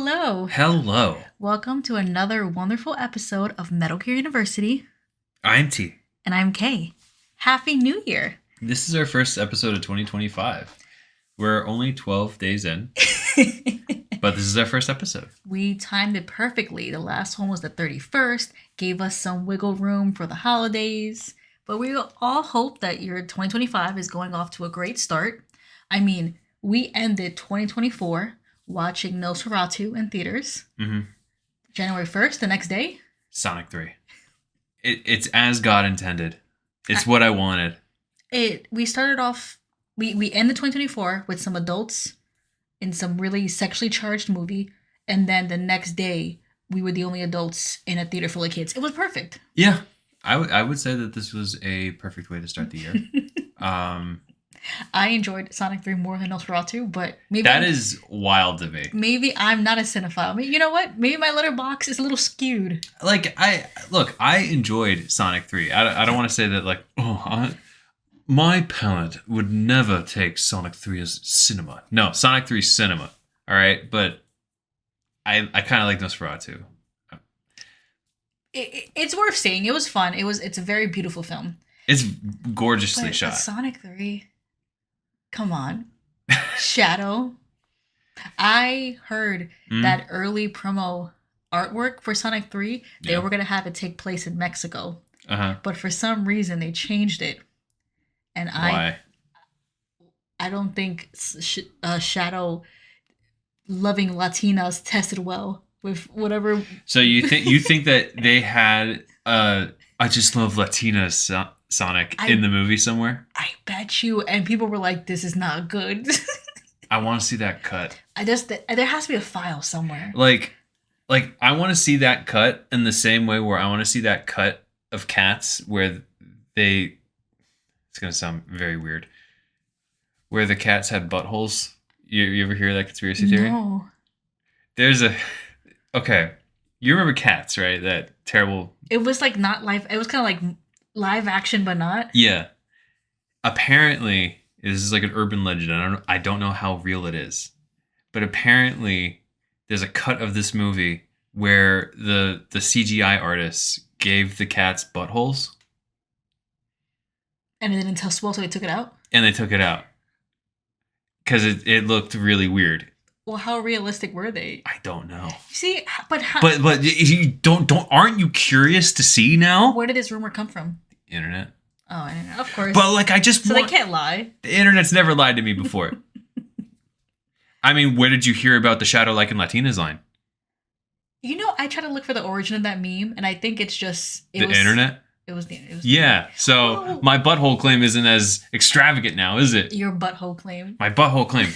Hello. Hello. Welcome to another wonderful episode of Metal Gear University. I'm T. And I'm Kay. Happy New Year. This is our first episode of 2025. We're only 12 days in, but this is our first episode. We timed it perfectly. The last one was the 31st, gave us some wiggle room for the holidays. But we all hope that your 2025 is going off to a great start. I mean, we ended 2024 watching Nosferatu in theaters. Mm-hmm. January 1st, the next day. Sonic 3. It's as God intended. It's what I wanted. We started off, we ended 2024 with some adults in some really sexually charged movie. And then the next day, we were the only adults in a theater full of kids. It was perfect. Yeah. I would say that this was a perfect way to start the year. I enjoyed Sonic 3 more than Nosferatu, but maybe that is wild to me. Maybe I'm not a cinephile. You know what? Maybe my letterbox is a little skewed. Like, I enjoyed Sonic 3. I don't want to say that, my palate would never take Sonic 3 as cinema. No, Sonic 3 is cinema. All right? But I kind of like Nosferatu. It's worth seeing. It was fun. It's a very beautiful film. It's gorgeously shot. Sonic 3... Come on. Shadow. I heard that early promo artwork for Sonic 3, they were going to have it take place in Mexico. Uh-huh. But for some reason, they changed it. And Why? I don't think Shadow loving Latinas tested well with whatever. So you think that they had I just love Latinas Sonic in the movie somewhere? I bet you. And people were like, this is not good. I want to see that cut. There has to be a file somewhere. Like I want to see that cut in the same way where I want to see that cut of Cats where it's going to sound very weird, where the cats had buttholes. You ever hear that conspiracy theory? No. Okay. You remember Cats, right? That terrible. It was like not live. It was kind of like live action, but not. Yeah. Apparently, this is like an urban legend. I don't know how real it is, but apparently, there's a cut of this movie where the CGI artists gave the cats buttholes, and it didn't test well, so they took it out. And they took it out because it looked really weird. Well, how realistic were they? I don't know. You see, but you don't aren't you curious to see now? Where did this rumor come from? Internet. Oh, internet, of course. But like, they can't lie. The internet's never lied to me before. I mean, where did you hear about the Shadow Like in Latinas line? You know, I tried to look for the origin of that meme, and I think it's just the internet. It was the yeah. So my butthole claim isn't as extravagant now, is it? Your butthole claim. My butthole claim.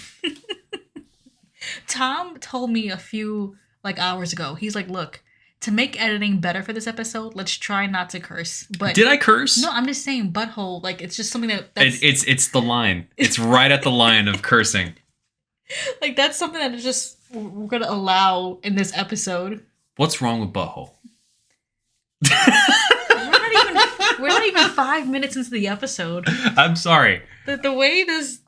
Tom told me a few hours ago. He's like, "Look, to make editing better for this episode, let's try not to curse." But did I curse? No, I'm just saying butthole. Like, it's just something it's the line. It's right at the line of cursing. Like, that's something that is just we're gonna allow in this episode. What's wrong with butthole? We're not even 5 minutes into the episode. I'm sorry. The way this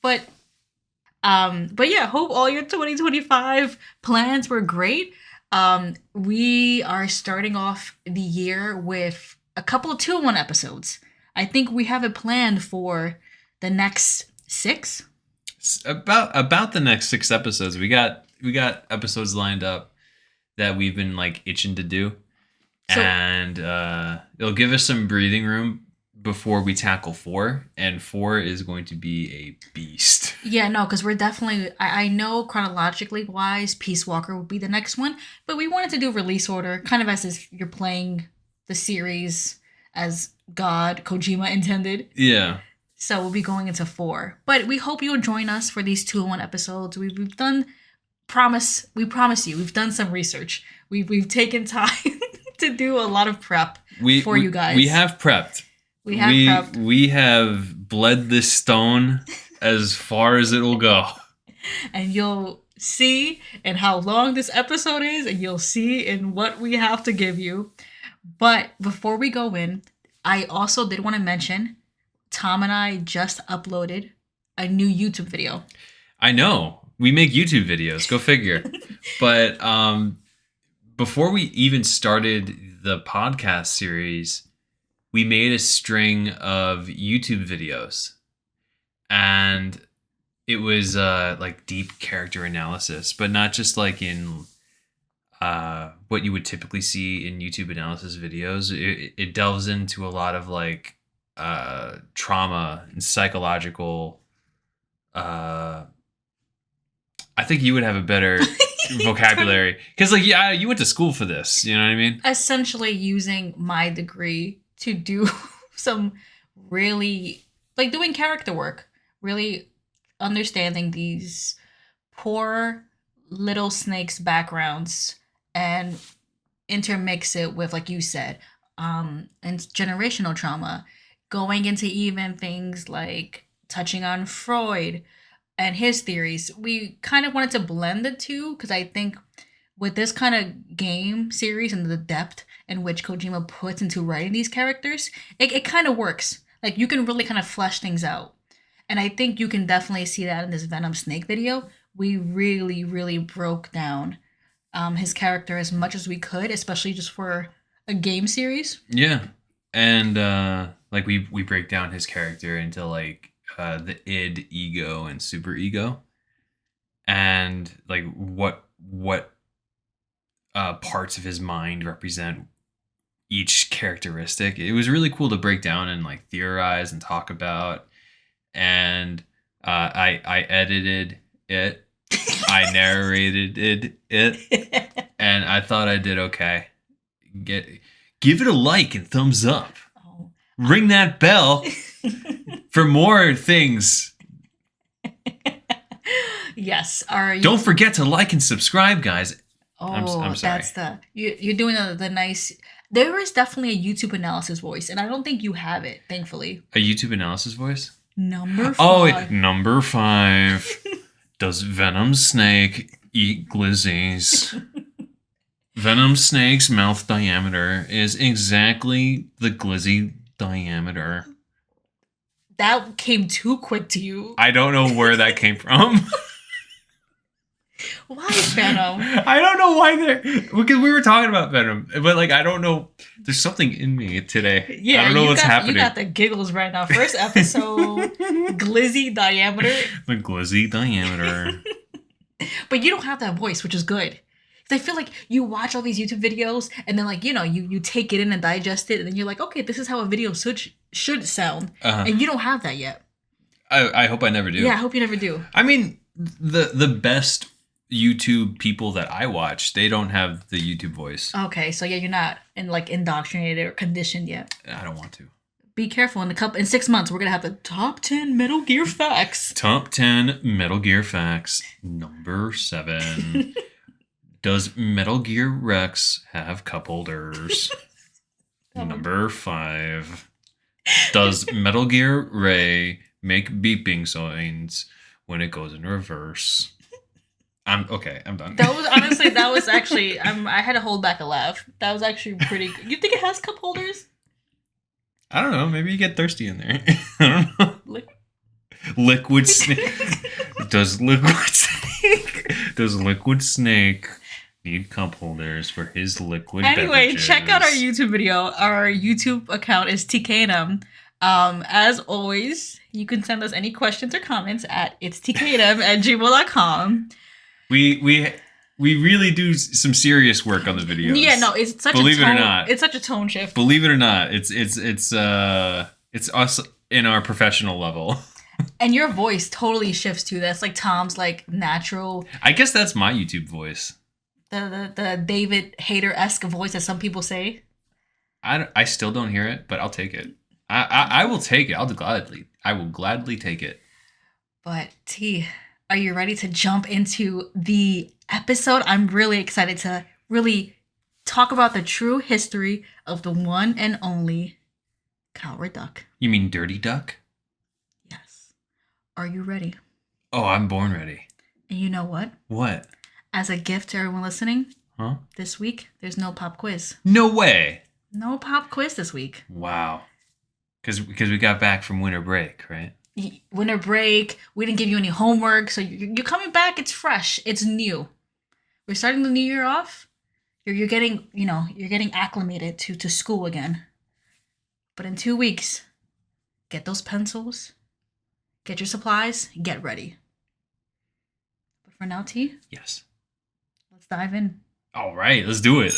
but yeah, hope all your 2025 plans were great. We are starting off the year with a couple of 2-in-1 episodes. I think we have it planned for the next 6. About the next 6 episodes. We got episodes lined up that we've been itching to do. So, and it'll give us some breathing room before we tackle 4, and 4 is going to be a beast. Yeah, no, because we're definitely, I know chronologically wise, Peace Walker will be the next one, but we wanted to do release order, kind of as if you're playing the series as God, Kojima intended. Yeah. So we'll be going into 4. But we hope you'll join us for these 2-in-1 episodes. We promise you, we've done some research. We've taken time to do a lot of prep for you guys. We have prepped. We have bled this stone as far as it'll go. And you'll see in how long this episode is, and you'll see in what we have to give you. But before we go in, I also did want to mention Tom and I just uploaded a new YouTube video. I know. we make YouTube videos. Go figure. But before we even started the podcast series, we made a string of YouTube videos, and it was like deep character analysis, but not just like in what you would typically see in YouTube analysis videos. It delves into a lot of like trauma and psychological. I think you would have a better vocabulary because, like, yeah, you went to school for this. You know what I mean? Essentially, using my degree to do some really like doing character work, really understanding these poor little snakes' backgrounds and intermix it with, like you said, and generational trauma, going into even things like touching on Freud and his theories. We kind of wanted to blend the two because I think with this kind of game series and the depth in which Kojima puts into writing these characters, it kind of works. Like, you can really kind of flesh things out. And I think you can definitely see that in this Venom Snake video. We really, really broke down his character as much as we could, especially just for a game series. Yeah. And like we break down his character into like the id, ego, and super ego, and like what parts of his mind represent each characteristic. It was really cool to break down and like theorize and talk about. And I edited it, I narrated it, and I thought I did okay. Give it a like and thumbs up. Oh. Ring that bell for more things. Yes. Don't forget to like and subscribe, guys. Oh, I'm sorry. That's you're doing the nice. There is definitely a YouTube analysis voice, and I don't think you have it, thankfully. A YouTube analysis voice? Number 5. Oh, number 5. Does Venom Snake eat glizzies? Venom Snake's mouth diameter is exactly the glizzy diameter. That came too quick to you. I don't know where that came from. Why Venom? I don't know why because we were talking about Venom, but like I don't know. There's something in me today. Yeah, I don't know what's happening. You got the giggles right now. First episode, glizzy diameter. The glizzy diameter. But you don't have that voice, which is good. Because I feel like you watch all these YouTube videos and then, like, you take it in and digest it, and then you're like, okay, this is how a video should sound. And you don't have that yet. I hope I never do. Yeah, I hope you never do. I mean, the best YouTube people that I watch, they don't have the YouTube voice. Okay, so yeah, you're not indoctrinated or conditioned yet. I don't want to. Be careful. In 6 months, we're gonna have the top 10 Metal Gear facts. Top 10 Metal Gear facts. Number 7. Does Metal Gear Rex have cup holders? Number 5. Does Metal Gear Ray make beeping signs when it goes in reverse? I'm done. That was actually, I had to hold back a laugh. That was actually pretty good. You think it has cup holders? I don't know. Maybe you get thirsty in there. I don't know. Liquid Snake. Does Liquid Snake need cup holders for his liquid beverages? Check out our YouTube video. Our YouTube account is TKNM. As always, you can send us any questions or comments at itstknm@gmail.com. We really do some serious work on the videos. Yeah, no, it's such Believe a tone, it or not. It's such a tone shift. Believe it or not, it's us in our professional level. And your voice totally shifts too. That's like Tom's like natural. I guess that's my YouTube voice. The David Hayter-esque voice that some people say. I still don't hear it, but I'll take it. I will take it. I will gladly take it. But T, are you ready to jump into the episode? I'm really excited to really talk about the true history of the one and only Coward Duck. You mean Dirty Duck? Yes. Are you ready? Oh, I'm born ready. And you know what? What? As a gift to everyone listening, huh? This week, there's no pop quiz. No way. No pop quiz this week. Wow. Because we got back from winter break, right? winter break. We didn't give you any homework, so you're coming back. It's fresh. It's new. We're starting the new year off. You're getting, you're getting acclimated to school again. But in 2 weeks, get those pencils, get your supplies, get ready. But for now, T, Yes. let's dive in. All right, let's do it.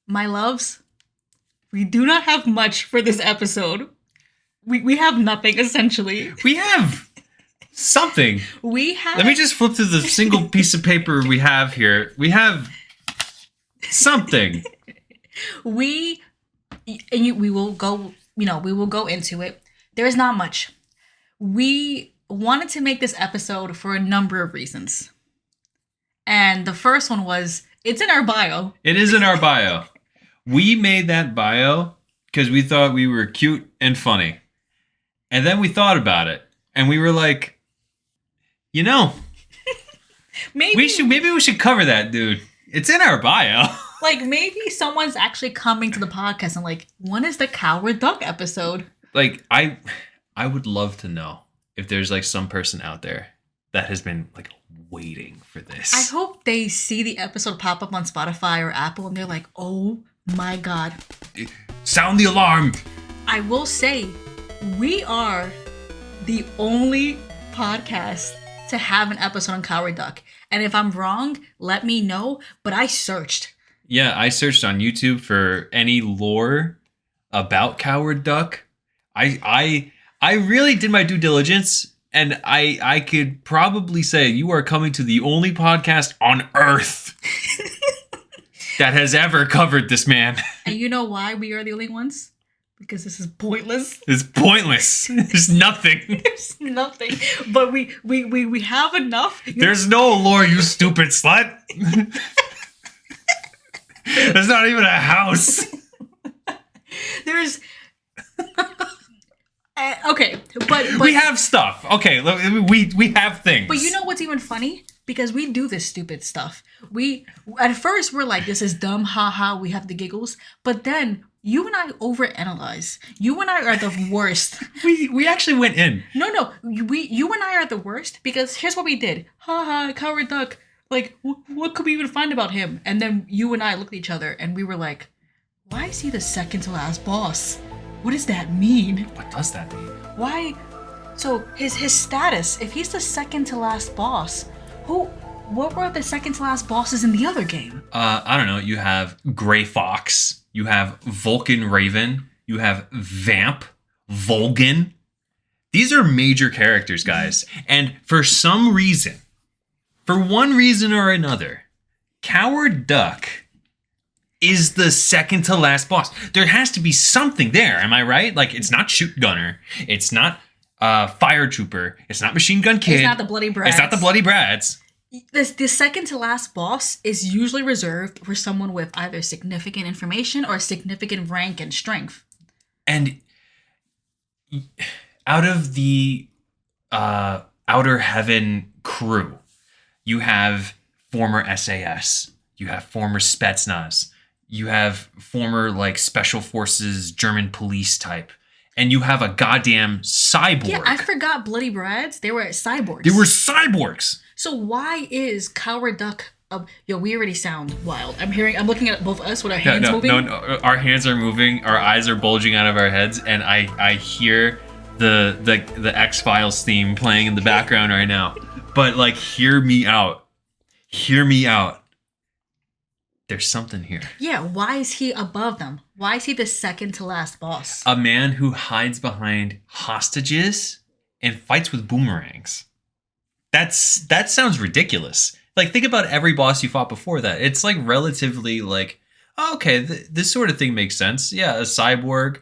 My loves, we do not have much for this episode. We have nothing, essentially. We have something. We have... Let me just flip through the single piece of paper we have here. We have something. We will go, we will go into it. There is not much. We wanted to make this episode for a number of reasons. And the first one was, it's in our bio. It is in our bio. We made that bio because we thought we were cute and funny. And then we thought about it. And we were like, maybe we should cover that, dude. It's in our bio. Like, maybe someone's actually coming to the podcast and like, when is the Coward Duck episode? Like, I would love to know if there's like some person out there that has been like waiting for this. I hope they see the episode pop up on Spotify or Apple and they're like, oh my God. Sound the alarm. I will say, we are the only podcast to have an episode on Coward Duck. And if I'm wrong, let me know. But I searched. Yeah, I searched on YouTube for any lore about Coward Duck. I really did my due diligence, and I could probably say you are coming to the only podcast on Earth that has ever covered this man. And you know why we are the only ones? Because this is pointless. It's pointless. There's nothing. There's nothing. But we have enough. There's no lore, you stupid slut. There's not even a house. There's okay, but we have stuff. Okay, we have things. But you know what's even funny? Because we do this stupid stuff. We at first we're like, this is dumb, haha. We have the giggles, but then you and I overanalyze. You and I are the worst. we actually went in. No, you and I are the worst because here's what we did. Haha, Coward Duck. Like, what could we even find about him? And then you and I looked at each other and we were like, why is he the second to last boss? What does that mean? What does that mean? Why? So his status, if he's the second to last boss, what were the second to last bosses in the other game? I don't know. You have Gray Fox. You have Vulcan Raven. You have Vamp. Volgan. These are major characters, guys. And for some reason, for one reason or another, Coward Duck is the second to last boss. There has to be something there, am I right? Like, it's not Shoot Gunner. It's not Fire Trooper. It's not Machine Gun Kid. It's not the Bloody Brads. It's not the Bloody Brads. The second to last boss is usually reserved for someone with either significant information or significant rank and strength. And out of the Outer Heaven crew, you have former SAS, you have former Spetsnaz, you have former like special forces German police type, and you have a goddamn cyborg. Yeah, I forgot Bloody Brads. They were cyborgs. They were cyborgs. So why is Coward Duck? We already sound wild. I'm looking at both us with our hands moving. No, our hands are moving. Our eyes are bulging out of our heads, and I hear the X-Files theme playing in the background right now. But like, hear me out. Hear me out. There's something here. Yeah, why is he above them? Why is he the second to last boss? A man who hides behind hostages and fights with boomerangs. That sounds ridiculous. Like, think about every boss you fought before that. It's like relatively like, oh, okay, this sort of thing makes sense. Yeah, a cyborg.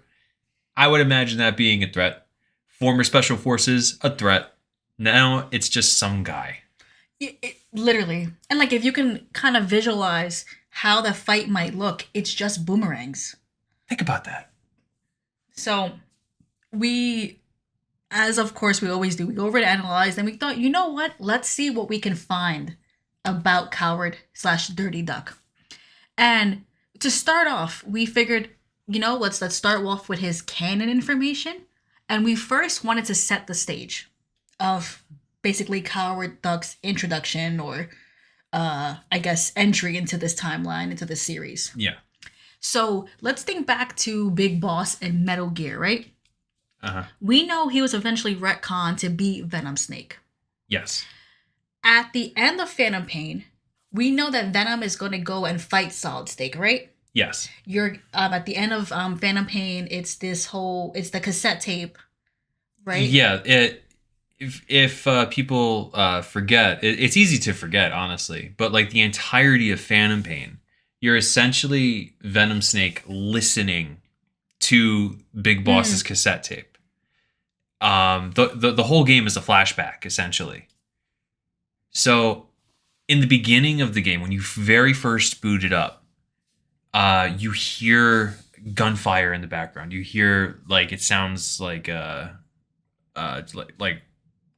I would imagine that being a threat. Former special forces, a threat. Now it's just some guy. Literally. And like, if you can kind of visualize how the fight might look, it's just boomerangs. Think about that. So as of course we always do, we go over to analyze, and we thought, you know what? Let's see what we can find about Coward / Dirty Duck. And to start off, we figured, let's start off with his canon information. And we first wanted to set the stage of basically Howard Duck's introduction or I guess entry into this timeline, into this series. Yeah. So let's think back to Big Boss and Metal Gear, right? Uh-huh. We know he was eventually retconned to be Venom Snake. Yes. At the end of Phantom Pain, we know that Venom is going to go and fight Solid Snake, right? Yes. You're at the end of Phantom Pain. It's it's the cassette tape, right? Yeah. If people forget, it's easy to forget, honestly. But like the entirety of Phantom Pain, you're essentially Venom Snake listening to Big Boss's cassette tape. The whole game is a flashback, essentially. So, in the beginning of the game, when you very first boot it up, you hear gunfire in the background. You hear it sounds like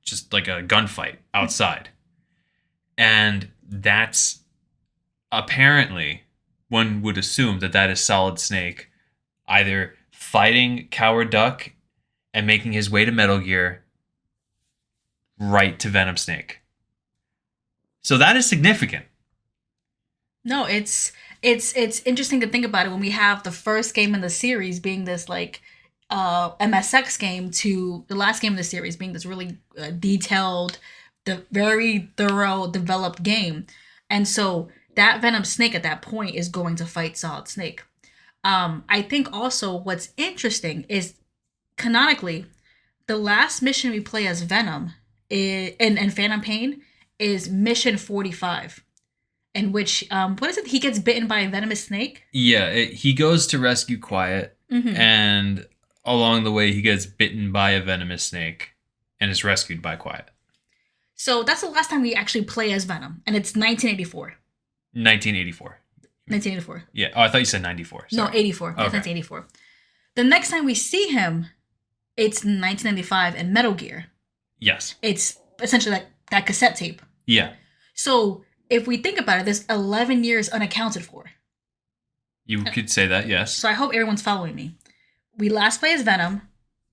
just like a gunfight outside, and that's apparently one would assume that is Solid Snake either fighting Coward Duck and making his way to Metal Gear right to Venom Snake. So that is significant. No, it's interesting to think about it when we have the first game in the series being this MSX game to the last game in the series being this really detailed, very thorough developed game. And so that Venom Snake at that point is going to fight Solid Snake. I think also what's interesting is canonically, the last mission we play as Venom in Phantom Pain is Mission 45, in which, what is it? He gets bitten by a venomous snake? Yeah, he goes to rescue Quiet, and along the way he gets bitten by a venomous snake and is rescued by Quiet. So that's the last time we actually play as Venom, and it's 1984. 1984. 1984. Yeah. Oh, I thought you said 94. Sorry. No, 84. Okay. 1984. The next time we see him, it's 1995 in Metal Gear. Yes. It's essentially that cassette tape. Yeah. So if we think about it, there's 11 years unaccounted for. You could say that, yes. So I hope everyone's following me. We last play as Venom,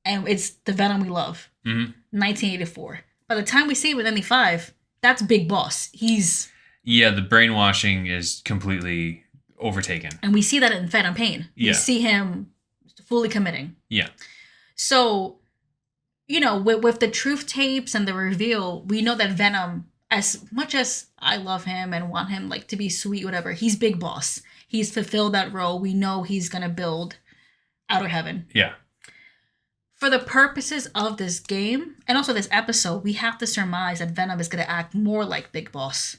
and it's the Venom we love. 1984. By the time we see him in 95, that's Big Boss. Yeah, the brainwashing is completely overtaken. And we see that in Phantom Pain. Yeah. We see him fully committing. Yeah. So, with the truth tapes and the reveal, we know that Venom, as much as I love him and want him to be sweet, whatever, he's Big Boss. He's fulfilled that role. We know he's going to build Outer Heaven. Yeah. For the purposes of this game, and also this episode, we have to surmise that Venom is going to act more like Big Boss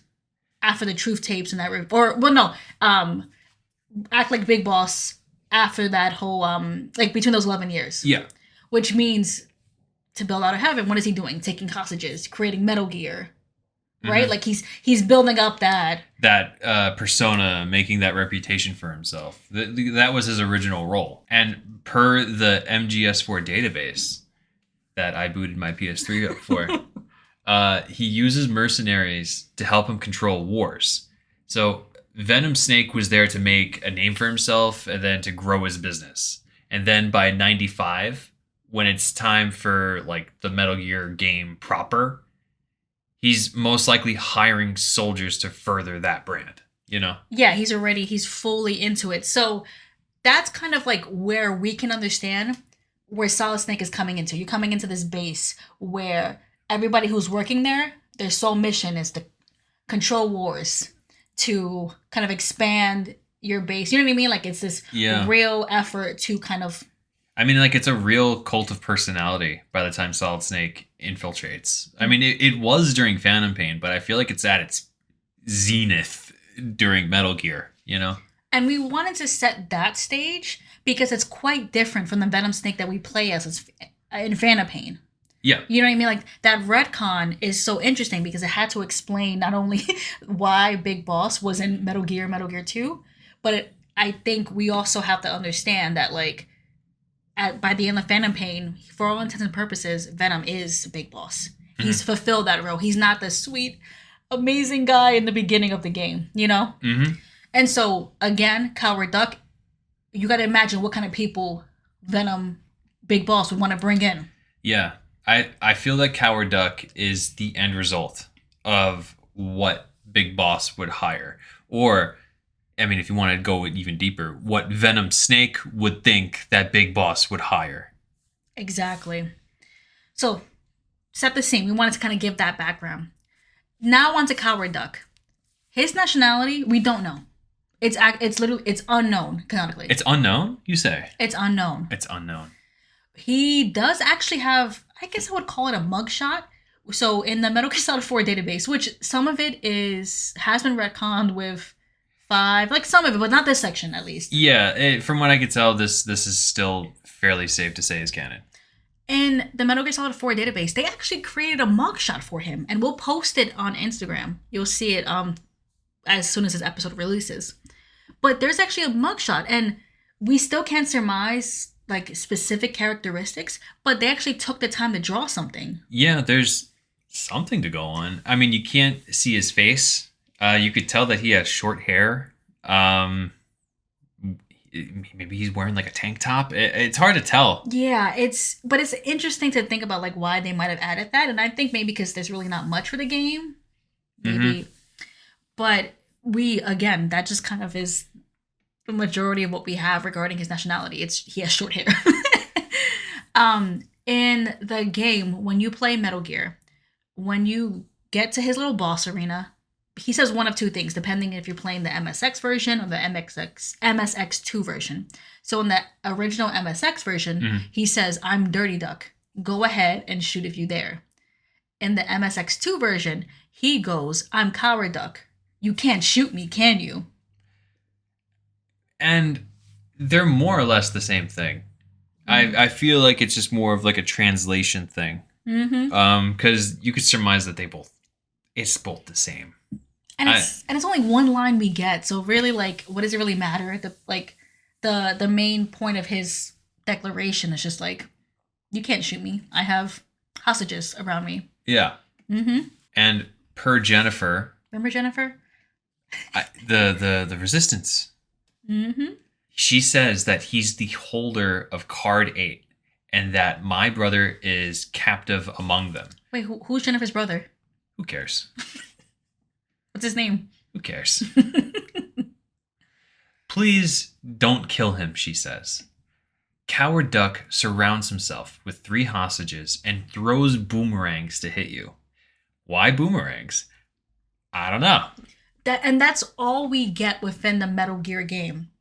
after the truth tapes and act like Big Boss after that whole, between those 11 years. Yeah. Which means to build Outer Heaven, what is he doing? Taking hostages, creating Metal Gear, right? He's building up that persona, making that reputation for himself. That was his original role. And per the MGS4 database that I booted my PS3 up for, he uses mercenaries to help him control wars. So Venom Snake was there to make a name for himself and then to grow his business. And then by 95, when it's time for the Metal Gear game proper, he's most likely hiring soldiers to further that brand, Yeah, he's fully into it. So that's kind of where we can understand where Solid Snake is coming into. You're coming into this base where everybody who's working there, their sole mission is to control wars, to kind of expand your base. You know what I mean? It's this real effort to kind of... I mean, it's a real cult of personality by the time Solid Snake infiltrates. I mean, it was during Phantom Pain, but I feel like it's at its zenith during Metal Gear, And we wanted to set that stage because it's quite different from the Venom Snake that we play as in Phantom Pain. Yeah. You know what I mean? That retcon is so interesting because it had to explain not only why Big Boss was in Metal Gear 2, but I think we also have to understand that, by the end of Phantom Pain, for all intents and purposes, Venom is Big Boss. He's fulfilled that role. He's not the sweet, amazing guy in the beginning of the game, Mm-hmm. And so, again, Coward Duck, you got to imagine what kind of people Venom Big Boss would want to bring in. Yeah. I feel like Coward Duck is the end result of what Big Boss would hire. Or, I mean, if you want to go even deeper, what Venom Snake would think that Big Boss would hire. Exactly. So, set the scene. We wanted to kind of give that background. Now on to Coward Duck. His nationality, we don't know. It's literally it's unknown canonically. It's unknown, you say? It's unknown. It's unknown. He does actually have, I guess I would call it a mugshot. So in the Metal Gear Solid 4 database, which some of it has been retconned with 5, like some of it, but not this section at least. Yeah, from what I could tell, this is still fairly safe to say is canon. In the Metal Gear Solid 4 database, they actually created a mugshot for him, and we'll post it on Instagram. You'll see it as soon as this episode releases. But there's actually a mugshot, and we still can't surmise like specific characteristics, but they actually took the time to draw something. Yeah, there's something to go on. I mean, you can't see his face. You could tell that he has short hair. Maybe he's wearing like a tank top. It's hard to tell. Yeah, it's interesting to think about like why they might have added that, and I think maybe because there's really not much for the game, maybe. But again, that just kind of is the majority of what we have regarding his nationality. He has short hair. In the game, when you play Metal Gear, when you get to his little boss arena, he says one of two things, depending if you're playing the MSX version or the MSX2 version. So in the original MSX version, he says, "I'm Dirty Duck. Go ahead and shoot if you dare." In the MSX2 version, he goes, "I'm Coward Duck. You can't shoot me, can you?" And they're more or less the same thing. I feel like it's just more of like a translation thing. Because you could surmise that it's both the same. And it's only one line we get, so really, like, what does it really matter? The main point of his declaration is just like, you can't shoot me. I have hostages around me. Yeah. And per Jennifer, remember Jennifer? The resistance. She says that he's the holder of Card 8, and that my brother is captive among them. Wait, who's Jennifer's brother? Who cares? What's his name? Who cares? Please don't kill him, she says. Coward Duck surrounds himself with 3 hostages and throws boomerangs to hit you. Why boomerangs? I don't know. That's all we get within the Metal Gear game.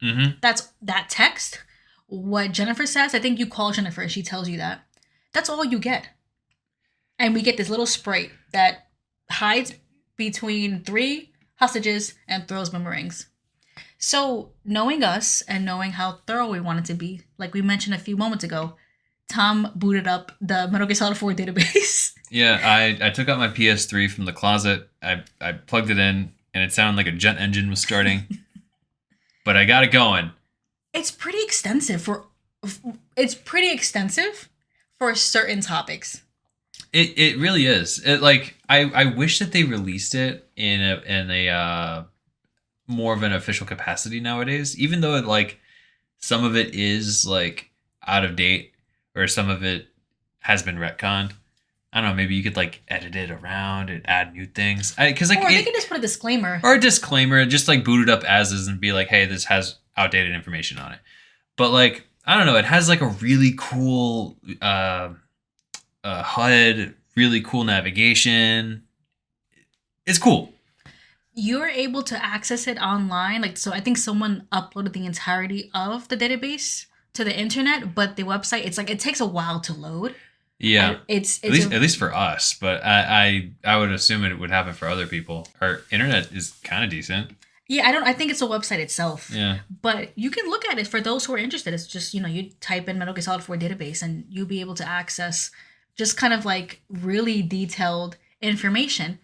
That's that text. What Jennifer says, I think you call Jennifer and she tells you that. That's all you get. And we get this little sprite that hides between 3 hostages and throws boomerangs. So, knowing us and knowing how thorough we wanted to be, like we mentioned a few moments ago, Tom booted up the Metal Gear Solid 4 database. Yeah, I took out my PS3 from the closet. I plugged it in, and it sounded like a jet engine was starting. But I got it going. It's pretty extensive for certain topics. It really is. I wish that they released it in a more of an official capacity nowadays. Even though some of it is like out of date, or some of it has been retconned. I don't know. Maybe you could like edit it around and add new things. Or they could just put a disclaimer. Or a disclaimer, just like boot it up as is and be like, hey, this has outdated information on it. But like, I don't know. It has like a really cool HUD, really cool navigation. It's cool. You're able to access it online. So I think someone uploaded the entirety of the database to the internet, but the website, it takes a while to load. Yeah, it's at least for us, but I would assume it would happen for other people. Our internet is kind of decent. Yeah, I think it's a website itself. Yeah, but you can look at it for those who are interested. It's just you type in Metal Gear Solid 4 database and you'll be able to access just kind of like really detailed information.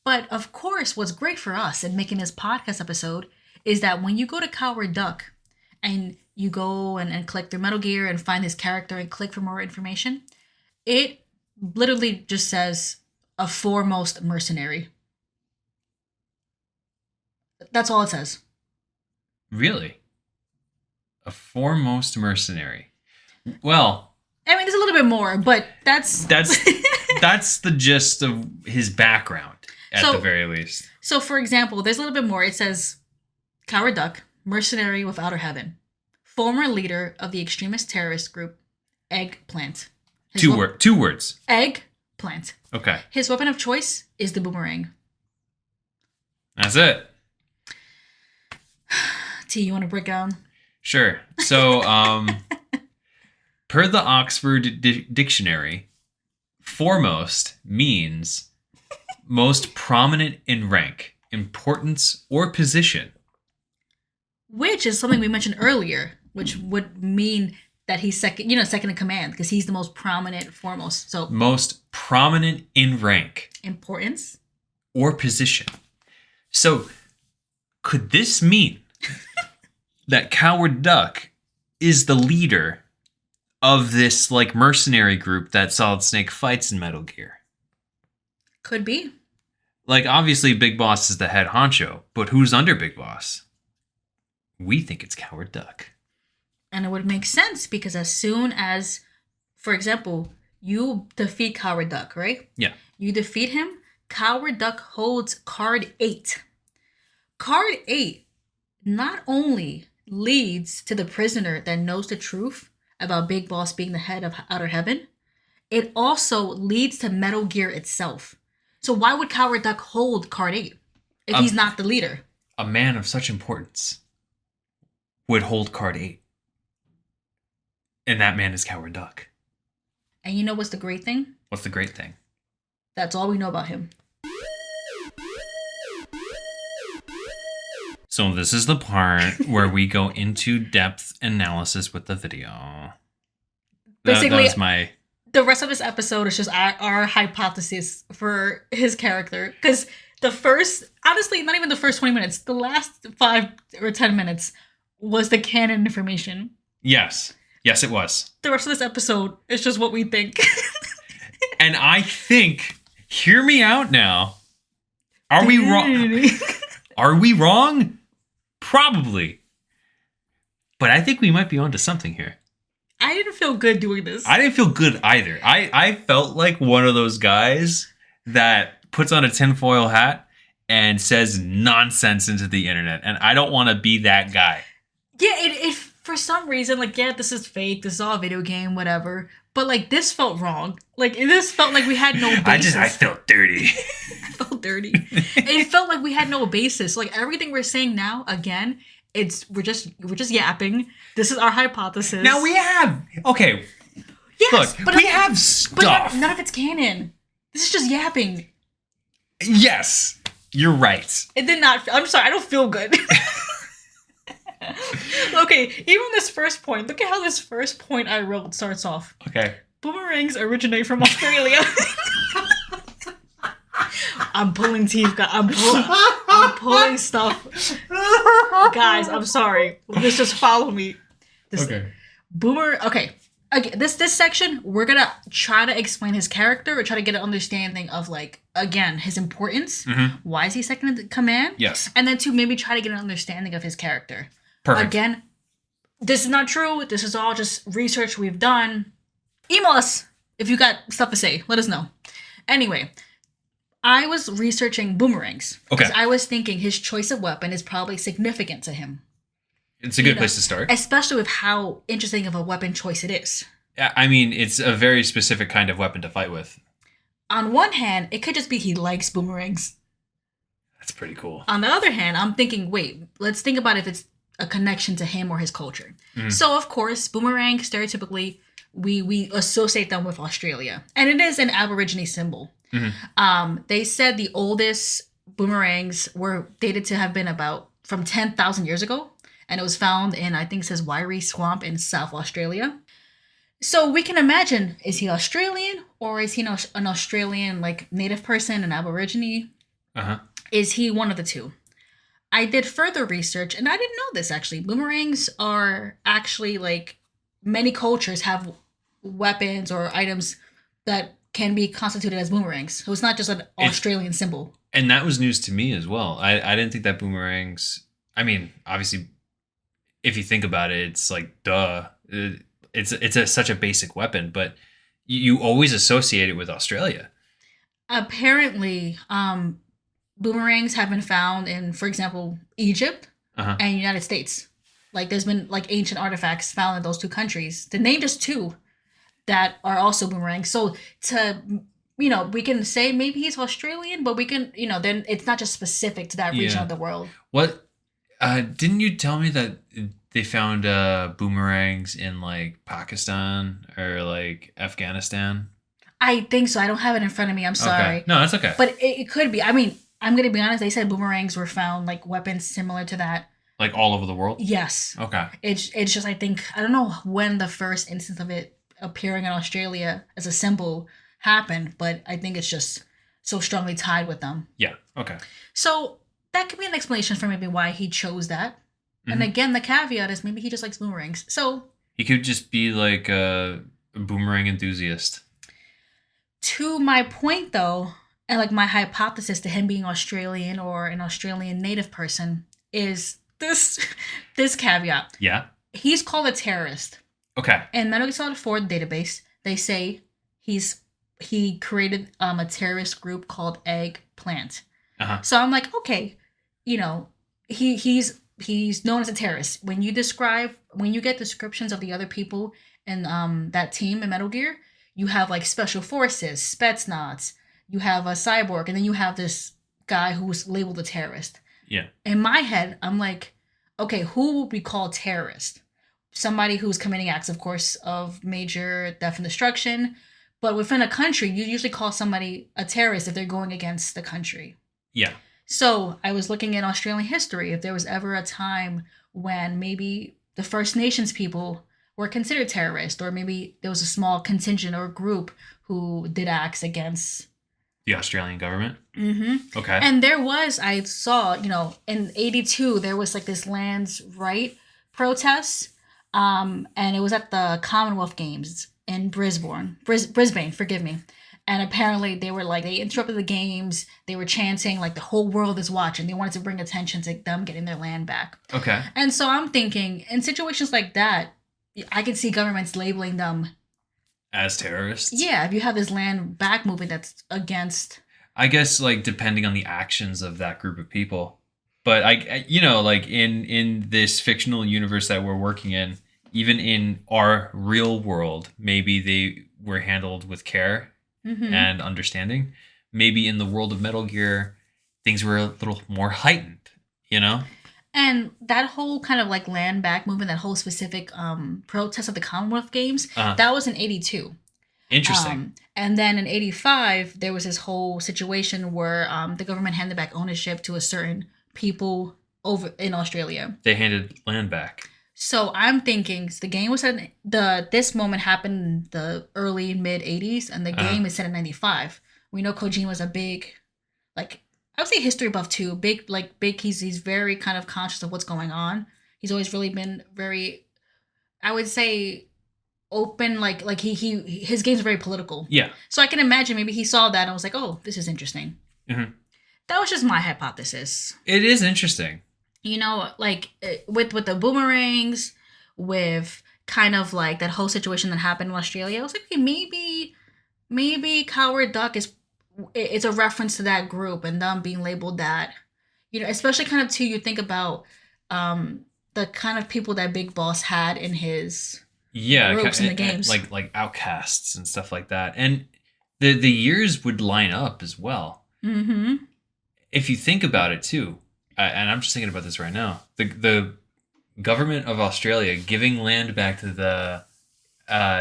But of course, what's great for us in making this podcast episode is that when you go to Coward Duck and you go and click through Metal Gear and find his character and click for more information, it literally just says a foremost mercenary. That's all it says. Really? A foremost mercenary. Well, I mean, there's a little bit more, but that's that's the gist of his background at the very least. So, for example, there's a little bit more. It says, Coward Duck, mercenary with outer heaven, former leader of the extremist terrorist group Eggplant. Two words. Eggplant. Okay. His weapon of choice is the boomerang. That's it. T, you want to break down? Sure. So, per the Oxford Dictionary, foremost means most prominent in rank, importance, or position. Which is something we mentioned earlier, which would mean that he's second in command, because he's the most prominent, foremost. So most prominent in rank, importance, or position. So, could this mean that Coward Duck is the leader of this like mercenary group that Solid Snake fights in Metal Gear? Could be. Like, obviously, Big Boss is the head honcho, but who's under Big Boss? We think it's Coward Duck. And it would make sense because as soon as, for example, you defeat Coward Duck, right? Yeah. You defeat him, Coward Duck holds card 8. Card 8 not only leads to the prisoner that knows the truth about Big Boss being the head of Outer Heaven, it also leads to Metal Gear itself. So why would Coward Duck hold card 8 if he's not the leader? A man of such importance would hold card 8. And that man is Coward Duck. And you know what's the great thing? What's the great thing? That's all we know about him. So this is the part where we go into depth analysis with the video. Basically, that was my... The rest of this episode is just our hypothesis for his character. Because the first, honestly, not even the first 20 minutes, the last 5 or 10 minutes was the canon information. Yes. Yes, it was. The rest of this episode is just what we think. And I think, hear me out now. Are we wrong? Are we wrong? Probably. But I think we might be onto something here. I didn't feel good doing this. I didn't feel good either. I felt like one of those guys that puts on a tinfoil hat and says nonsense into the internet. And I don't want to be that guy. Yeah, it for some reason, like, yeah, this is fake. This is all a video game, whatever. But, like, this felt wrong. Like, this felt like we had no basis. I felt dirty. I felt dirty. It felt like we had no basis. Like, everything we're saying now, again, we're just yapping. This is our hypothesis. Now we have... Okay. Yes, look, we have stuff. But none of it's canon. This is just yapping. Yes. You're right. It did not... I'm sorry, I don't feel good. Okay, even this first point. Look at how this first point I wrote starts off. Okay. Boomerangs originate from Australia. I'm pulling teeth, guys. I'm pulling stuff. Guys, I'm sorry. Just follow me. Okay. Okay. This section, we're gonna try to explain his character or try to get an understanding of, like, again, his importance. Mm-hmm. Why is he second in command? Yes. And then to maybe try to get an understanding of his character. Perfect. Again, this is not true. This is all just research we've done. Email us if you got stuff to say. Let us know. Anyway, I was researching boomerangs. Okay. Because I was thinking his choice of weapon is probably significant to him. It's a good place to start. Especially with how interesting of a weapon choice it is. I mean, it's a very specific kind of weapon to fight with. On one hand, it could just be he likes boomerangs. That's pretty cool. On the other hand, I'm thinking, wait, let's think about if it's a connection to him or his culture. Mm-hmm. So, of course, boomerang, stereotypically, we associate them with Australia. And it is an Aborigine symbol. Mm-hmm. They said the oldest boomerangs were dated to have been from 10,000 years ago. And it was found in, I think it says, Wairee Swamp in South Australia. So we can imagine, is he Australian or is he an Australian, like, native person, an Aborigine? Uh-huh. Is he one of the two? I did further research, and I didn't know this, actually. Boomerangs are actually, like, many cultures have weapons or items that can be constituted as boomerangs. So it's not just an Australian symbol. And that was news to me as well. I didn't think that boomerangs... I mean, obviously, if you think about it, it's like duh. Such a basic weapon, but you always associate it with Australia. Apparently, boomerangs have been found in, for example, Egypt Uh-huh. and United States. Like there's been like ancient artifacts found in those two countries. To name just two that are also boomerangs. So to we can say maybe he's Australian, but we can then it's not just specific to that region Yeah. of the world. What didn't you tell me that they found boomerangs in like Pakistan or like Afghanistan? I think so. I don't have it in front of me. I'm Okay. sorry, No, that's okay. but it could be. I mean, I'm gonna be honest. They said boomerangs were found like weapons similar to that. Like all over the world? Yes. Okay. It's just I don't know when the first instance of it appearing in Australia as a symbol happened, but I think it's just so strongly tied with them. Yeah. Okay. So that could be an explanation for maybe why he chose that. And Mhm. again, the caveat is maybe he just likes boomerangs. So He could just be like a boomerang enthusiast. to my point though, and like my hypothesis to him being Australian or an Australian native person is this this caveat. Yeah. He's called a terrorist. Okay. In Metal Gear Solid 4 database, they say he created a terrorist group called Eggplant. Uh-huh. So I'm like, okay, he's known as a terrorist. When you get descriptions of the other people in that team in Metal Gear, you have like special forces, Spetsnaz, you have a cyborg, and then you have this guy who's labeled a terrorist. Yeah. In my head, I'm like, okay, who would we call terrorist? Somebody who's committing acts, of course, of major death and destruction. But within a country, you usually call somebody a terrorist if they're going against the country. Yeah. So I was looking at Australian history, if there was ever a time when maybe the First Nations people were considered terrorists, or maybe there was a small contingent or group who did acts against The Australian government. Mm-hmm. Okay. And there was, I saw, in '82, there was like this lands right protest, and it was at the Commonwealth Games in Brisbane, forgive me. And apparently they were like, they interrupted the games. They were chanting like the whole world is watching. They wanted to bring attention to them getting their land back. Okay. And so I'm thinking, in situations like that, I could see governments labeling them. As terrorists? Yeah, if you have this land back movement that's against. I guess like depending on the actions of that group of people. But like in this fictional universe that we're working in, even in our real world, maybe they were handled with care and understanding. Maybe in the world of Metal Gear, things were a little more heightened, And that whole kind of like land back movement, that whole specific protest at the Commonwealth Games, that was in '82. Interesting. And then in '85, there was this whole situation where the government handed back ownership to a certain people over in Australia. They handed land back. So I'm thinking the game was set this moment happened in the early mid '80s, and the game is set in '95. We know Kojima's a big, like I would say history buff too. Big. He's very kind of conscious of what's going on. He's always really been very, I would say, open. Like his games are very political. Yeah. So I can imagine maybe he saw that and was like, oh, this is interesting. Mm-hmm. That was just my hypothesis. It is interesting. Like with the boomerangs, with kind of like that whole situation that happened in Australia, I was like, okay, maybe Coward Duck it's a reference to that group and them being labeled that, especially kind of too, you think about the kind of people that Big Boss had in his groups in the games. Like outcasts and stuff like that. And the years would line up as well. Mm-hmm. If you think about it too, and I'm just thinking about this right now, the government of Australia giving land back to the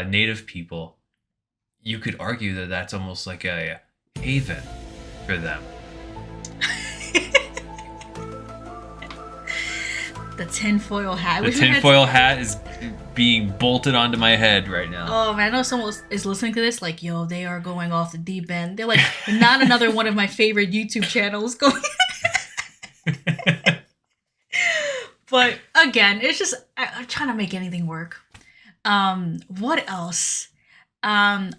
native people, you could argue that that's almost like a haven for them. The tinfoil hat. The tinfoil hat is being bolted onto my head right now. Oh man, I know someone is listening to this like, yo, they are going off the deep end. They're like, not another one of my favorite YouTube channels going. But again, it's just I'm trying to make anything work. What else? I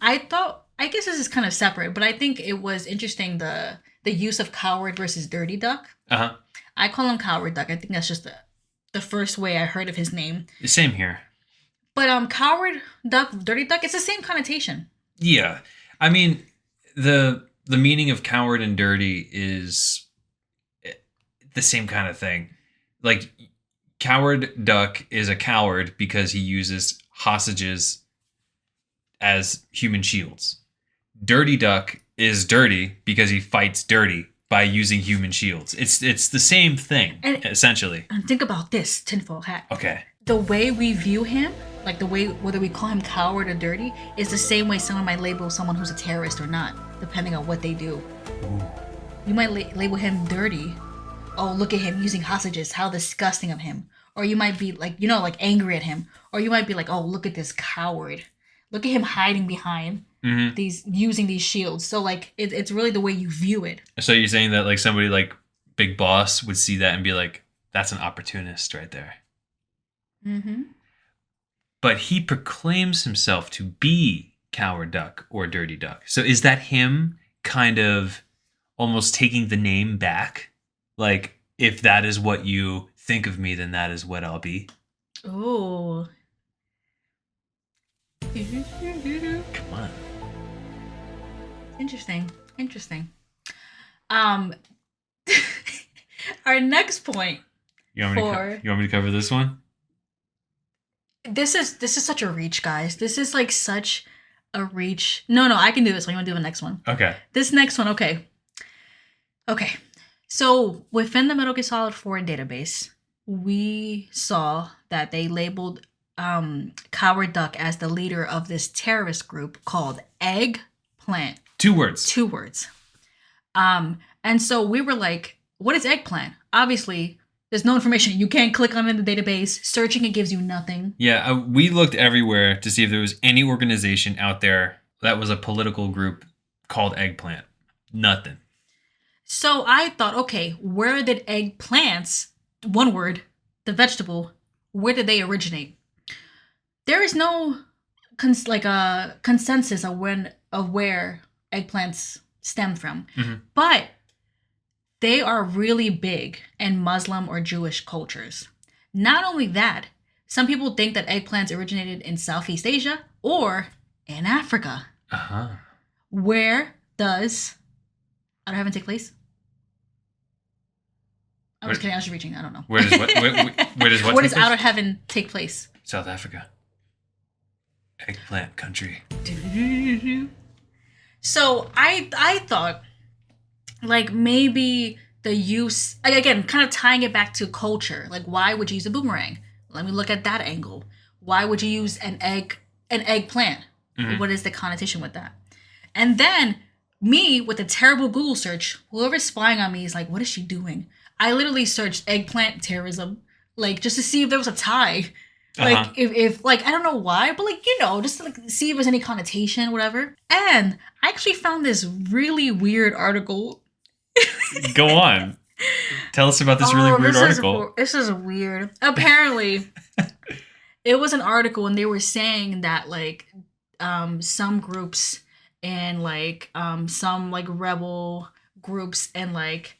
guess this is kind of separate, but I think it was interesting the use of Coward versus Dirty Duck. Uh-huh. I call him Coward Duck. I think that's just the first way I heard of his name. Same here. But coward duck, dirty duck, it's the same connotation. Yeah. I mean, the meaning of coward and dirty is the same kind of thing. Like, coward duck is a coward because he uses hostages as human shields. Dirty duck is dirty because he fights dirty by using human shields. It's the same thing, And- essentially. And think about this, tinfoil hat. Okay. The way we view him, like the way, whether we call him coward or dirty, is the same way someone might label someone who's a terrorist or not, depending on what they do. Ooh. You might label him dirty. Oh, look at him using hostages. How disgusting of him. Or you might be like, like angry at him. Or you might be like, oh, look at this coward. Look at him hiding behind using these shields. So like, it's really the way you view it. So you're saying that like somebody like Big Boss would see that and be like, that's an opportunist right there. Mm-hmm. But he proclaims himself to be Coward Duck or Dirty Duck. So is that him kind of almost taking the name back? Like, if that is what you think of me, then that is what I'll be. Oh. Come on. Interesting. Our next point. You want me to cover this one? This is such a reach, guys. This is like such a reach. No, I can do this one. You want to do the next one? Okay. This next one, okay. So within the Metal Gear Solid 4 database, we saw that they labeled Coward Duck as the leader of this terrorist group called Eggplant. 2 words. 2 words. And so we were like, what is Eggplant? Obviously, there's no information. You can't click on it in the database. Searching it gives you nothing. Yeah, we looked everywhere to see if there was any organization out there that was a political group called Eggplant. Nothing. So I thought, okay, where did eggplants, one word, the vegetable, where did they originate? There is no consensus of where eggplants stem from. Mm-hmm. But they are really big in Muslim or Jewish cultures. Not only that, some people think that eggplants originated in Southeast Asia or in Africa. Uh-huh. Where does Out of Heaven take place? I was kidding. I was reaching. I don't know. Where does what? Where does what? Where does Outer Heaven take place? South Africa. Eggplant country. So I thought, like, maybe the use, again, kind of tying it back to culture. Like, why would you use a boomerang? Let me look at that angle. Why would you use an eggplant? Mm-hmm. What is the connotation with that? And then me with a terrible Google search, whoever's spying on me is like, what is she doing? I literally searched eggplant terrorism, like, just to see if there was a tie. Like, if like, I don't know why, but like, just to like see if there's any connotation, whatever. And I actually found this really weird article. Go on. Tell us about this really weird article. This is weird. Apparently, it was an article and they were saying that like some groups and like some like rebel groups in like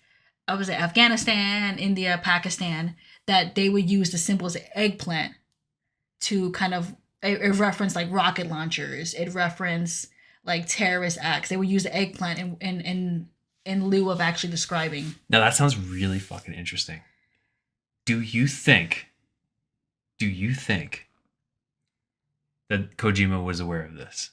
Afghanistan, India, Pakistan, that they would use the symbol as an eggplant to kind of it referenced like rocket launchers. It referenced like terrorist acts. They would use the eggplant in lieu of actually describing. Now that sounds really fucking interesting. Do you think that Kojima was aware of this?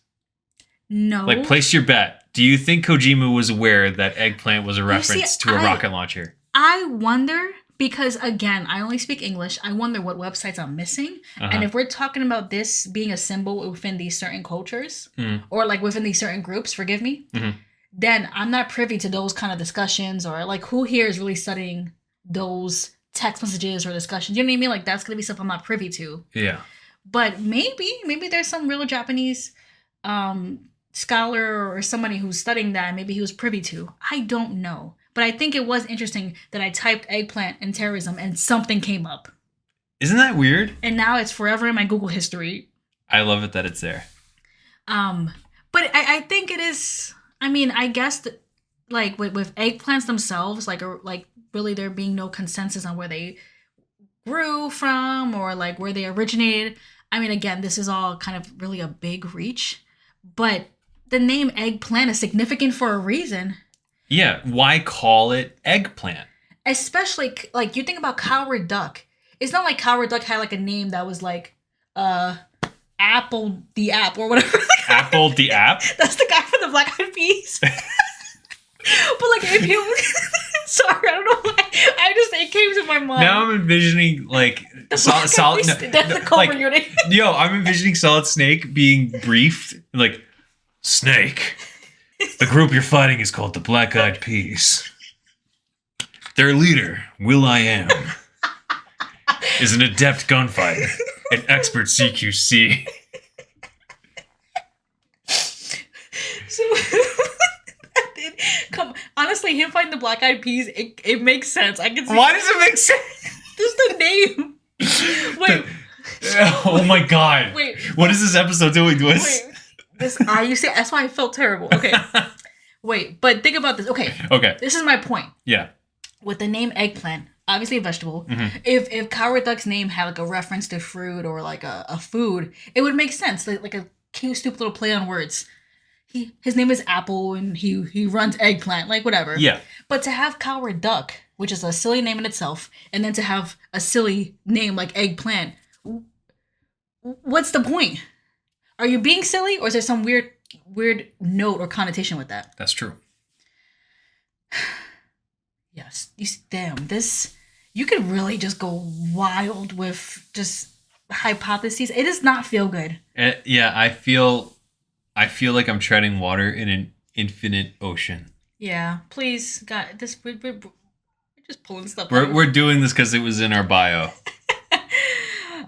No. Like, place your bet. Do you think Kojima was aware that eggplant was a reference to a rocket launcher? I wonder, because again, I only speak English. I wonder what websites I'm missing. And if we're talking about this being a symbol within these certain cultures, or like within these certain groups, forgive me, then I'm not privy to those kind of discussions, or like who here is really studying those text messages or discussions. You know what I mean? Like, that's going to be stuff I'm not privy to. Yeah. But maybe there's some real Japanese scholar or somebody who's studying that. Maybe he was privy to. I don't know. But I think it was interesting that I typed eggplant and terrorism and something came up. Isn't that weird? And now it's forever in my Google history. I love it that it's there. But I think it is. I mean, I guess that, like with eggplants themselves, like really there being no consensus on where grew from or like where they originated. I mean, again, this is all kind of really a big reach, but the name eggplant is significant for a reason. Yeah, why call it eggplant? Especially like you think about Coward Duck. It's not like Coward Duck had like a name that was like Apple the App or whatever. Apple the App? That's the guy from the Black Eyed Peas. But like if you sorry, I don't know why. It came to my mind. Now I'm envisioning like solid that's the Cobra like, unit. Yo, I'm envisioning Solid Snake being briefed like Snake. The group you're fighting is called the Black Eyed Peas. Their leader, Will.I.am, is an adept gunfighter, an expert CQC. So, honestly, him fighting the Black Eyed Peas, it makes sense. I can see. Why does it make sense? Just the name. Wait. Oh my god. Wait. What is this episode doing to us? Wait. You see, that's why I felt terrible. Okay. Wait, but think about this. Okay. This is my point. Yeah. With the name eggplant, obviously a vegetable. Mm-hmm. If Coward Duck's name had like a reference to fruit or like a food, it would make sense. Like a cute, stupid little play on words. His name is Apple and he runs eggplant, like whatever. Yeah. But to have Coward Duck, which is a silly name in itself, and then to have a silly name like eggplant, what's the point? Are you being silly, or is there some weird note or connotation with that? That's true. Yes. You could really just go wild with just hypotheses. It does not feel good. Yeah, I feel like I'm treading water in an infinite ocean. Yeah, please, God, we're just pulling stuff. We're doing this because it was in our bio.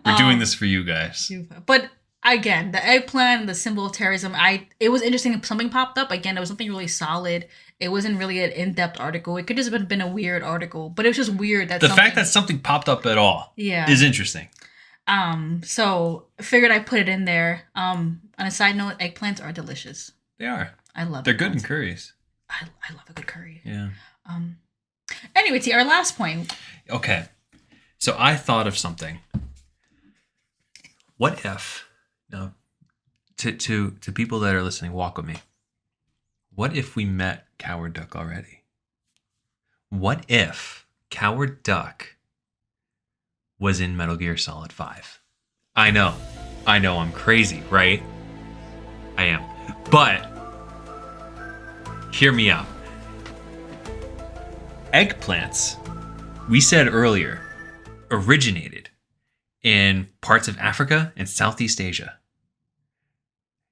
We're doing this for you guys. But again, the eggplant, the symbol of terrorism. It was interesting. If something popped up again. It was something really solid. It wasn't really an in-depth article. It could just have been a weird article, but it was just weird that the fact that something popped up at all, is interesting. So figured I'd put it in there. On a side note, eggplants are delicious. They are. I love. They're good in curries. I love a good curry. Yeah. Anyway, to our last point. Okay, so I thought of something. What if, no, to people that are listening, walk with me. What if we met Coward Duck already? What if Coward Duck was in Metal Gear Solid 5? I know, I'm crazy, right? I am. But, hear me out. Eggplants, we said earlier, originated in parts of Africa and Southeast Asia.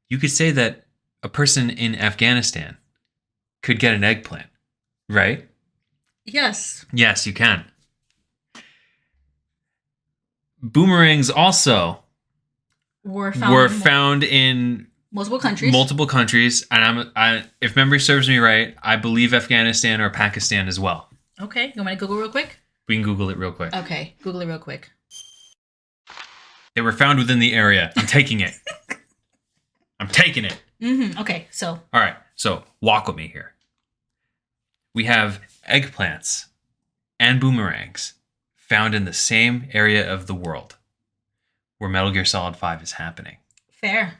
You could say that a person in Afghanistan could get an eggplant, right? Yes. Yes, you can. Boomerangs also were found in multiple countries. And if memory serves me right, I believe Afghanistan or Pakistan as well. Okay, you want me to Google real quick? We can Google it real quick. Okay, Google it real quick. They were found within the area. I'm taking it. I'm taking it. Mm-hmm. Okay, so. All right, so walk with me here. We have eggplants and boomerangs found in the same area of the world where Metal Gear Solid 5 is happening. Fair.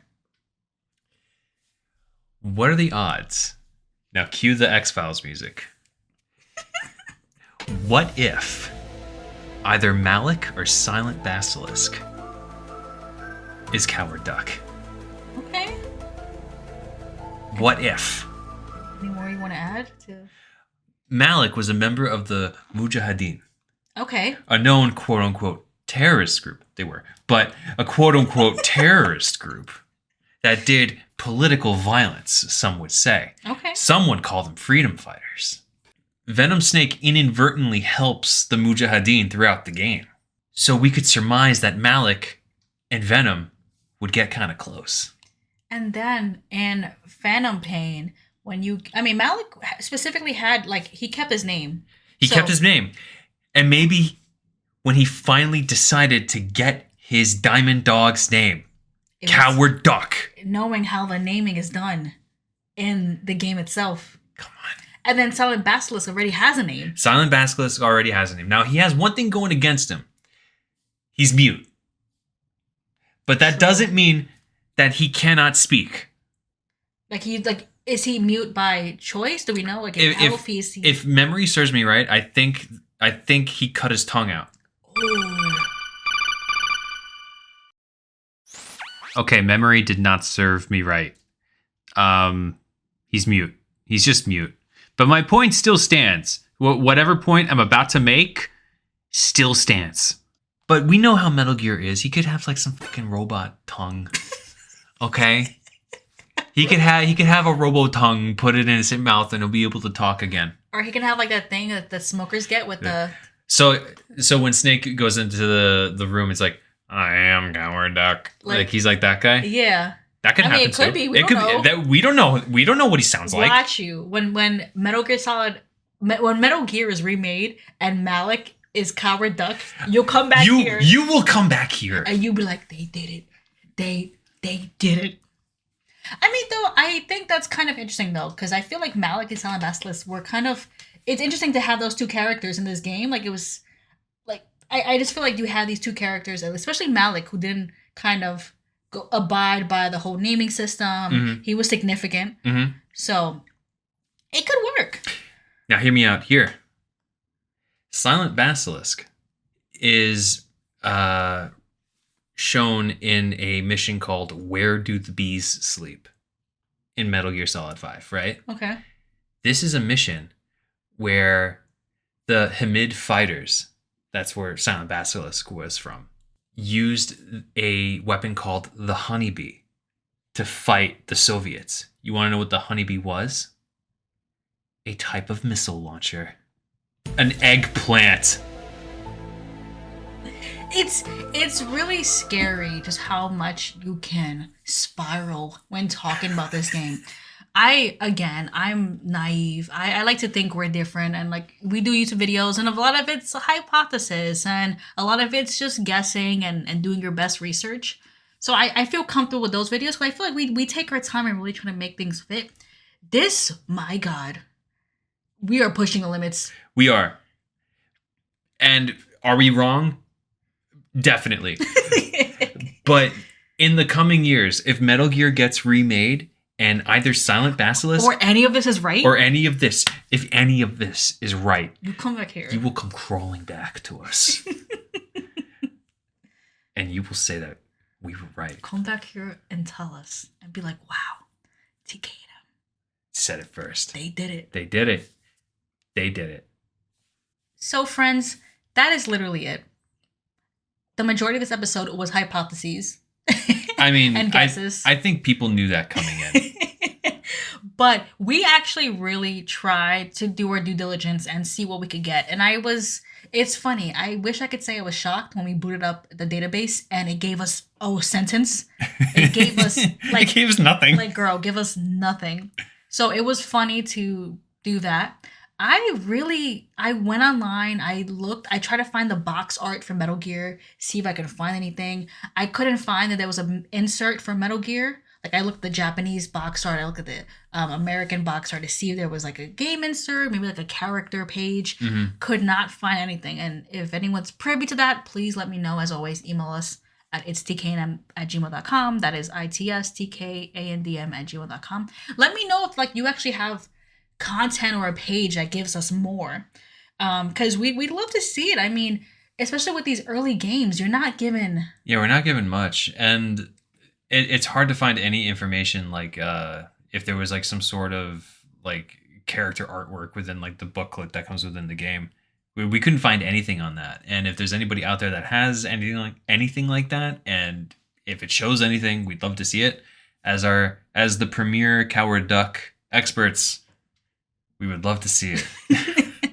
What are the odds? Now cue the X-Files music. What if either Malik or Silent Basilisk is Coward Duck? Okay. What if? Any more you want to add to? Malik was a member of the Mujahideen. Okay. A known quote-unquote terrorist group. They were. But a quote-unquote terrorist group that did political violence, some would say. Okay. Some would call them freedom fighters. Venom Snake inadvertently helps the Mujahideen throughout the game. So we could surmise that Malik and Venom would get kind of close. And then in Phantom Pain, Malik specifically had, he kept his name. He kept his name. And maybe when he finally decided to get his Diamond Dog's name, Coward Duck. Knowing how the naming is done in the game itself. Come on. And then Silent Basilisk already has a name. Silent Basilisk already has a name. Now, he has one thing going against him. He's mute. But that doesn't mean that he cannot speak. Is he mute by choice? Do we know? Like if memory serves me right, I think he cut his tongue out. Ooh. Okay, memory did not serve me right. He's mute. He's just mute. But my point still stands. Whatever point I'm about to make still stands. But we know how Metal Gear is. He could have like some fucking robot tongue. Okay? He could have a robo tongue, put it in his mouth, and he'll be able to talk again. Or he can have like that thing that the smokers get with the. So when Snake goes into the room, it's like, I am Coward Duck. Like he's like that guy. Yeah. That could happen. It could too. be. We don't know. That we don't know. We don't know what he sounds like. Watch you when Metal Gear when Metal Gear is remade and Malik is Coward Duck. You'll come back here. You will come back here, and you'll be like, they did it. They did it. I mean, though, I think that's kind of interesting, though, because I feel like Malik and Silent Basilisk were kind of... It's interesting to have those two characters in this game. Like, it was... Like, I just feel like you had these two characters, and especially Malik, who didn't kind of abide by the whole naming system. Mm-hmm. He was significant. Mm-hmm. So, it could work. Now, hear me out here. Silent Basilisk is... shown in a mission called Where Do the Bees Sleep in Metal Gear Solid 5, right? Okay. This is a mission where the Hamid fighters, that's where Silent Basilisk was from, used a weapon called the Honeybee to fight the Soviets. You want to know what the Honeybee was? A type of missile launcher. An eggplant. It's really scary just how much you can spiral when talking about this game. I'm naive. I like to think we're different, and like we do YouTube videos, and a lot of it's a hypothesis and a lot of it's just guessing and doing your best research. So I feel comfortable with those videos, but I feel like we take our time and really try to make things fit. This, my God, we are pushing the limits. We are. And are we wrong? Definitely. But in the coming years, if Metal Gear gets remade and either Silent Basilisk or any of this is right, if any of this is right, you come back here. You will come crawling back to us. And you will say that we were right. Come back here and tell us and be like, wow, TK said it first. They did it. They did it. They did it. So friends, that is literally it. The majority of this episode was hypotheses. I mean, and guesses. I think people knew that coming in. But we actually really tried to do our due diligence and see what we could get. And it's funny. I wish I could say I was shocked when we booted up the database and it gave us a sentence. It gave us it gave us nothing. Like, girl, give us nothing. So it was funny to do that. I went online, I looked, I tried to find the box art for Metal Gear, see if I could find anything. I couldn't find that there was an insert for Metal Gear. Like, I looked at the Japanese box art, I looked at the American box art to see if there was like a game insert, maybe like a character page. Mm-hmm. Could not find anything. And if anyone's privy to that, please let me know. As always, email us at itstkandm@gmail.com. That is itstkandm@gmail.com. Let me know if like you actually have content or a page that gives us more, because we'd love to see it. I mean, especially with these early games, we're not given much, and it's hard to find any information like if there was like some sort of like character artwork within like the booklet that comes within the game. We couldn't find anything on that. And if there's anybody out there that has anything like that, and if it shows anything, we'd love to see it. As the premier Coward Duck experts, we would love to see it.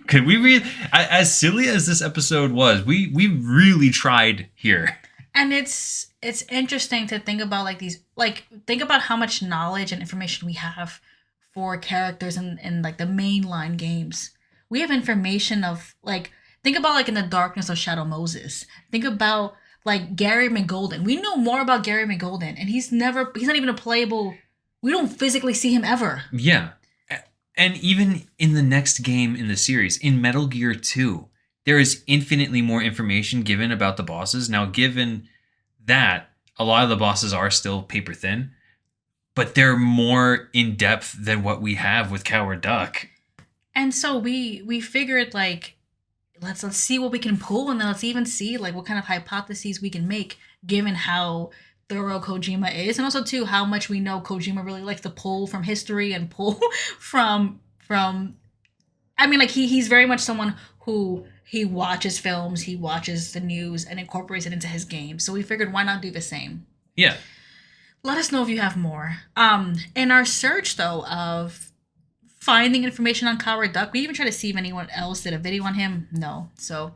Could we read? As silly as this episode was, we really tried here. And it's interesting to think about like these, like think about how much knowledge and information we have for characters in like the mainline games. We have information of like, think about like in the Darkness of Shadow Moses. Think about like Gary McGolden. We know more about Gary McGolden, and he's not even a playable. We don't physically see him ever. Yeah. And even in the next game in the series, in Metal Gear 2, there is infinitely more information given about the bosses. Now, given that a lot of the bosses are still paper thin, but they're more in depth than what we have with Coward Duck. And so we figured like let's see what we can pull, and then let's even see like what kind of hypotheses we can make given how thorough Kojima is, and also too how much we know Kojima really likes to pull from history and pull from I mean like he's very much someone who he watches films, he watches the news and incorporates it into his game. So we figured why not do the same? Yeah. Let us know if you have more. In our search though of finding information on Coward Duck, we even tried to see if anyone else did a video on him. No. So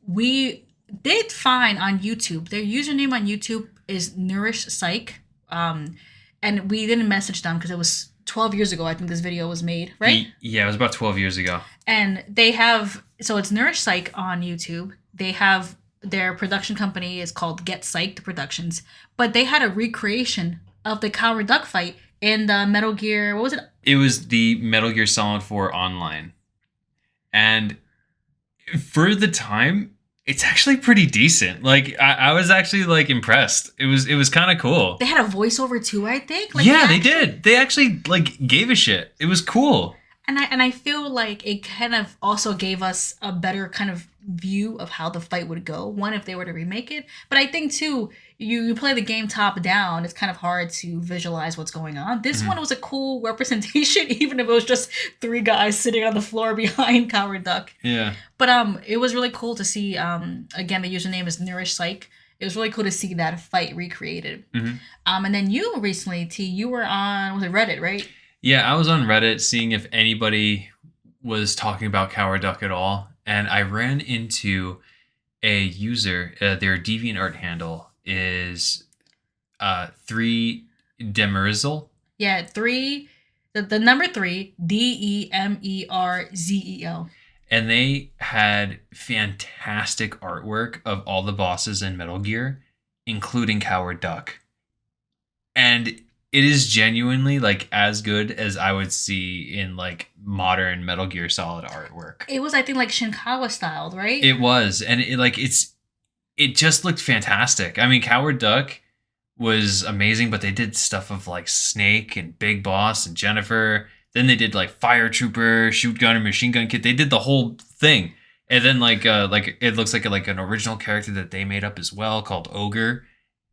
we did find on YouTube. Their username on YouTube is Nourish Psych. And we didn't message them because it was 12 years ago, I think this video was made, right? Yeah, it was about 12 years ago. And they have, so it's Nourish Psych on YouTube. They have, their production company is called Get Psyched Productions. But they had a recreation of the Coward Duck fight in the Metal Gear, what was it? It was the Metal Gear Solid 4 Online. And for the time, it's actually pretty decent. Like I was actually like impressed. It was kind of cool. They had a voiceover too, I think. Like, yeah, they did. They actually like gave a shit. It was cool. And I feel like it kind of also gave us a better kind of view of how the fight would go. One, if they were to remake it, but I think too, you play the game top down, it's kind of hard to visualize what's going on. This one was a cool representation, even if it was just three guys sitting on the floor behind Coward Duck. Yeah. But it was really cool to see. Again, the username is Nourish Psych. It was really cool to see that fight recreated. And then you recently, T, you were on, was it Reddit, right? Yeah, I was on Reddit seeing if anybody was talking about Coward Duck at all, and I ran into a user. Their DeviantArt handle is 3Demerzel. Yeah, the number 3 DEMERZEL. And they had fantastic artwork of all the bosses in Metal Gear, including Coward Duck. And it is genuinely like as good as I would see in like modern Metal Gear Solid artwork. It was, I think, like Shinkawa styled, right? It was, and it just looked fantastic. I mean, Coward Duck was amazing, but they did stuff of like Snake and Big Boss and Jennifer. Then they did like Fire Trooper, Shoot Gun, and Machine Gun Kid. They did the whole thing, and then like it looks like an original character that they made up as well called Ogre,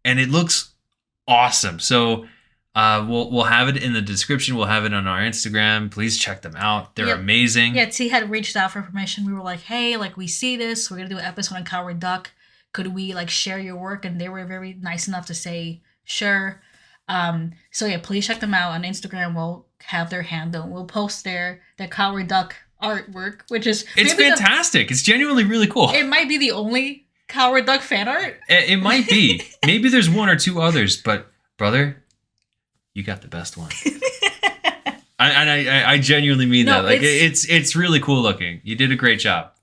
and it looks awesome. So. We'll have it in the description. We'll have it on our Instagram. Please check them out. They're amazing. Yeah, T had reached out for permission. We were like, hey, like we see this. We're gonna do an episode on Coward Duck. Could we like share your work? And they were very nice enough to say sure. So yeah, please check them out on Instagram. We'll have their handle. We'll post their Coward Duck artwork, which is it's fantastic. It's genuinely really cool. It might be the only Coward Duck fan art. It might be. Maybe there's one or two others, but brother. You got the best one. I genuinely mean that. Like it's really cool looking. You did a great job.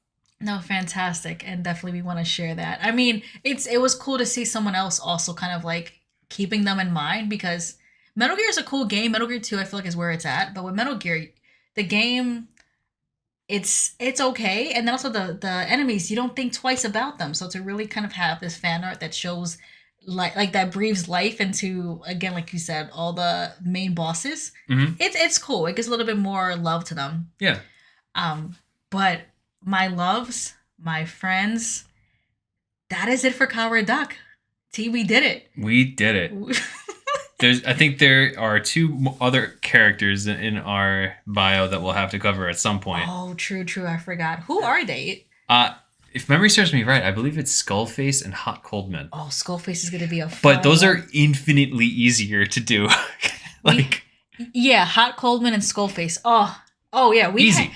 No, fantastic, and definitely we want to share that. I mean, it was cool to see someone else also kind of like keeping them in mind, because Metal Gear is a cool game. Metal Gear 2 I feel like is where it's at, but with Metal Gear, the game, it's okay, and then also the enemies, you don't think twice about them. So to really kind of have this fan art that shows like that breathes life into, again, like you said, all the main bosses. It's cool. It gives a little bit more love to them. Yeah. But my loves, my friends, that is it for Coward Duck. T, we did it. We did it. I think there are two other characters in our bio that we'll have to cover at some point. Oh, true. I forgot. Who are they? If memory serves me right, I believe it's Skullface and Hot Coldman. Oh, Skullface is going to be a fun But those are infinitely easier to do. Yeah, Hot Coldman and Skullface. Oh yeah. Easy.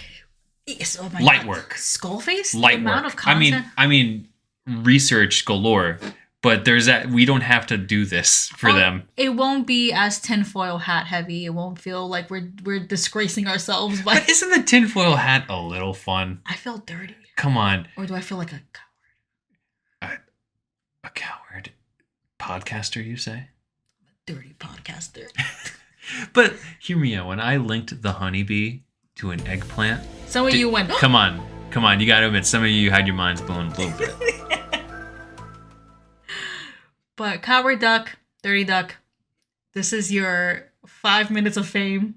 Oh my Light God. work. Skullface? Light the amount work. Of content? I mean, research galore. But there's that. We don't have to do this for them. It won't be as tinfoil hat heavy. It won't feel like we're disgracing ourselves. But isn't the tinfoil hat a little fun? I feel dirty. Come on. Or do I feel like a coward? A coward podcaster, you say? Dirty podcaster. But hear me out. When I linked the honeybee to an eggplant, Some of you went. Come on. Come on, you got to admit, some of you had your minds blown a little bit. But Coward Duck, Dirty Duck, this is your 5 minutes of fame.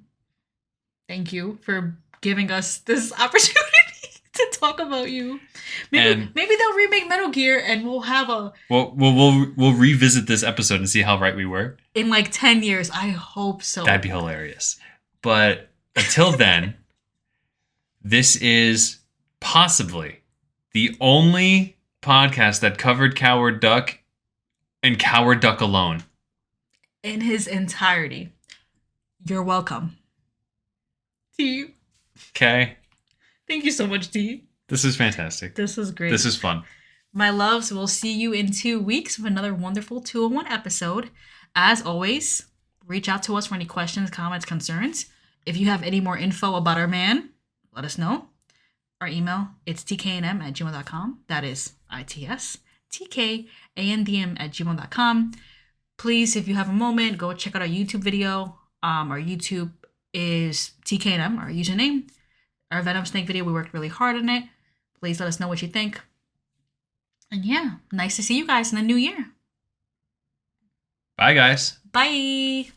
Thank you for giving us this opportunity to talk about you. Maybe they'll remake Metal Gear and we'll have a... We'll revisit this episode and see how right we were. In like 10 years. I hope so. That'd be hilarious. But until then, this is possibly the only podcast that covered Coward Duck and Coward Duck alone. In his entirety. You're welcome. T. Okay. Thank you so much, T. This is fantastic. This is great. This is fun. My loves, we'll see you in 2 weeks with another wonderful 201 episode. As always, reach out to us for any questions, comments, concerns. If you have any more info about our man, let us know. Our email, it's tkandm@gmail.com. That is ITS-TKANDM@gmail.com. Please, if you have a moment, go check out our YouTube video. Our YouTube is TKNM, our username. Our Venom Snake video, we worked really hard on it. Please let us know what you think. And yeah, nice to see you guys in the new year. Bye, guys. Bye.